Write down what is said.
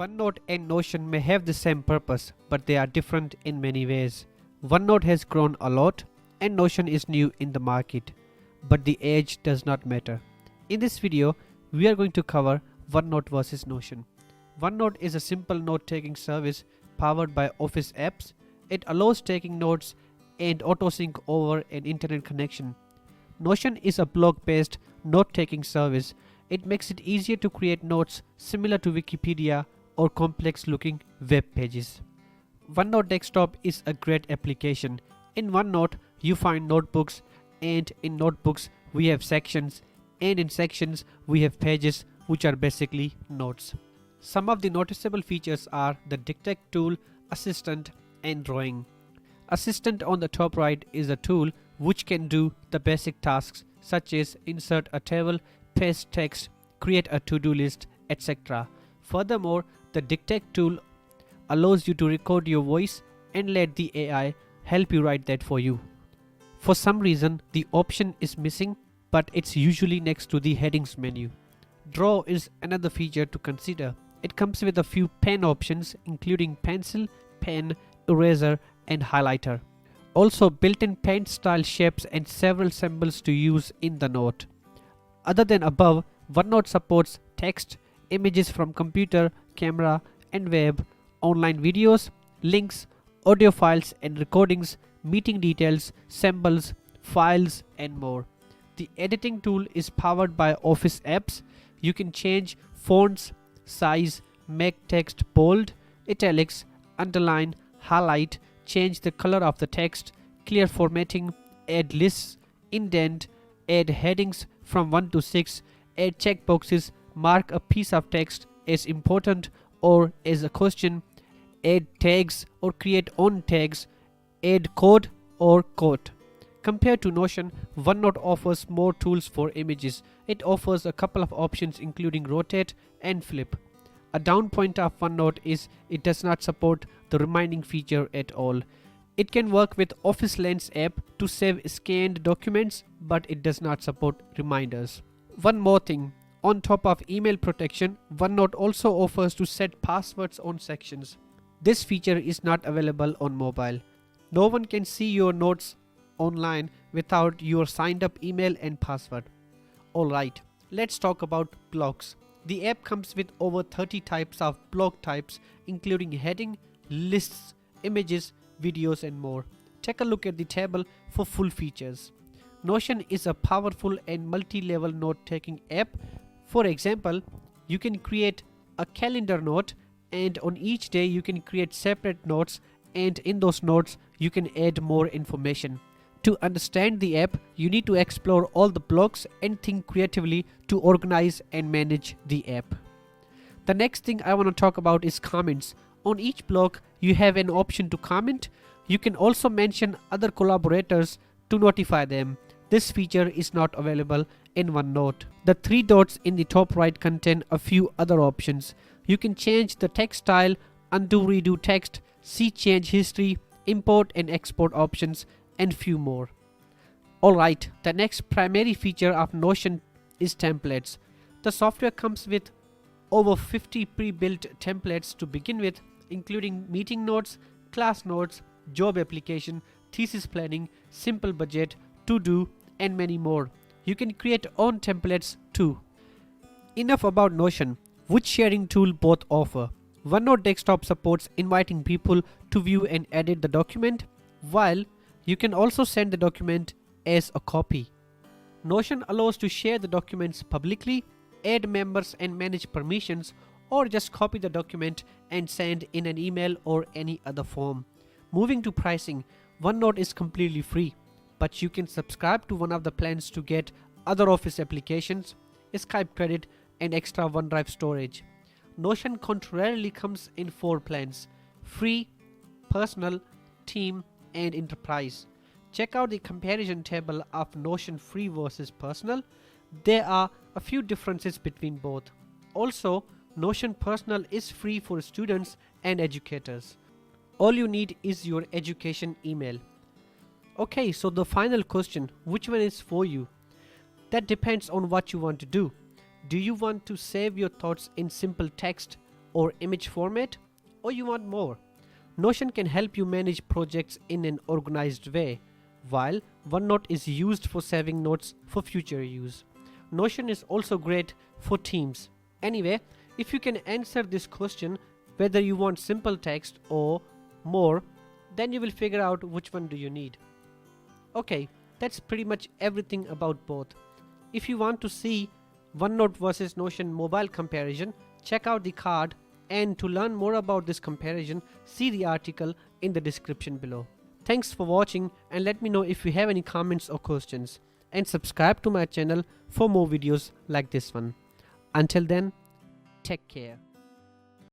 OneNote and Notion may have the same purpose, but they are different in many ways. OneNote has grown a lot and Notion is new in the market, but the age does not matter. In this video, we are going to cover OneNote versus Notion. OneNote is a simple note-taking service powered by Office apps. It allows taking notes and auto-sync over an internet connection. Notion is a blog-based note-taking service. It makes it easier to create notes similar to Wikipedia or complex-looking web pages. OneNote Desktop is a great application. In OneNote, you find notebooks, and in notebooks, we have sections, and in sections, we have pages, which are basically notes. Some of the noticeable features are the Dictate tool, Assistant, and Drawing. Assistant on the top right is a tool which can do the basic tasks such as insert a table, paste text, create a to-do list, etc. Furthermore, the Dictate tool allows you to record your voice and let the AI help you write that for you. For some reason, the option is missing, but it's usually next to the headings menu. Draw is another feature to consider. It comes with a few pen options including pencil, pen, eraser, and highlighter. Also built-in paint style shapes and several symbols to use in the note. Other than above, OneNote supports text, images from computer, camera, and web, online videos, links, audio files and recordings, meeting details, symbols, files, and more. The editing tool is powered by Office apps. You can change fonts, size, make text bold, italics, underline, highlight, change the color of the text, clear formatting, add lists, indent, add headings from 1 to 6, add checkboxes, mark a piece of text as important or as a question, add tags or create own tags, add code or quote. Compared to Notion, OneNote offers more tools for images. It offers a couple of options including rotate and flip. A down point of OneNote is it does not support the reminding feature at all. It can work with Office Lens app to save scanned documents, but it does not support reminders. One more thing, on top of email protection, OneNote also offers to set passwords on sections. This feature is not available on mobile. No one can see your notes online without your signed up email and password. Alright, let's talk about blocks. The app comes with over 30 types of block types including heading, lists, images, videos and more. Take a look at the table for full features. Notion is a powerful and multi-level note-taking app. For example, you can create a calendar note and on each day you can create separate notes, and in those notes you can add more information. To understand the app, you need to explore all the blocks and think creatively to organize and manage the app. The next thing I want to talk about is comments. On each block, you have an option to comment. You can also mention other collaborators to notify them. This feature is not available in OneNote. The three dots in the top right contain a few other options. You can change the text style, undo redo text, see change history, import and export options, and few more. Alright, the next primary feature of Notion is templates. The software comes with over 50 pre-built templates to begin with, including meeting notes, class notes, job application, thesis planning, simple budget, to-do, and many more. You can create own templates too. Enough about Notion. Which sharing tool both offer? OneNote Desktop supports inviting people to view and edit the document, while you can also send the document as a copy. Notion allows to share the documents publicly, add members and manage permissions, or just copy the document and send in an email or any other form. Moving to pricing, OneNote is completely free, but you can subscribe to one of the plans to get other Office applications, Skype credit, and extra OneDrive storage. Notion contrarily comes in 4 plans: free, personal, team, and enterprise. Check out the comparison table of Notion free versus personal. There are a few differences between both. Also, Notion personal is free for students and educators. All you need is your education email. Okay, so the final question, which one is for you? That depends on what you want to do. Do you want to save your thoughts in simple text or image format, or you want more? Notion can help you manage projects in an organized way, while OneNote is used for saving notes for future use. Notion is also great for teams. Anyway, if you can answer this question whether you want simple text or more, then you will figure out which one do you need. Okay, that's pretty much everything about both. If you want to see OneNote versus Notion mobile comparison, check out the card, and to learn more about this comparison, see the article in the description below. Thanks for watching, and let me know if you have any comments or questions, and subscribe to my channel for more videos like this one. Until then, take care.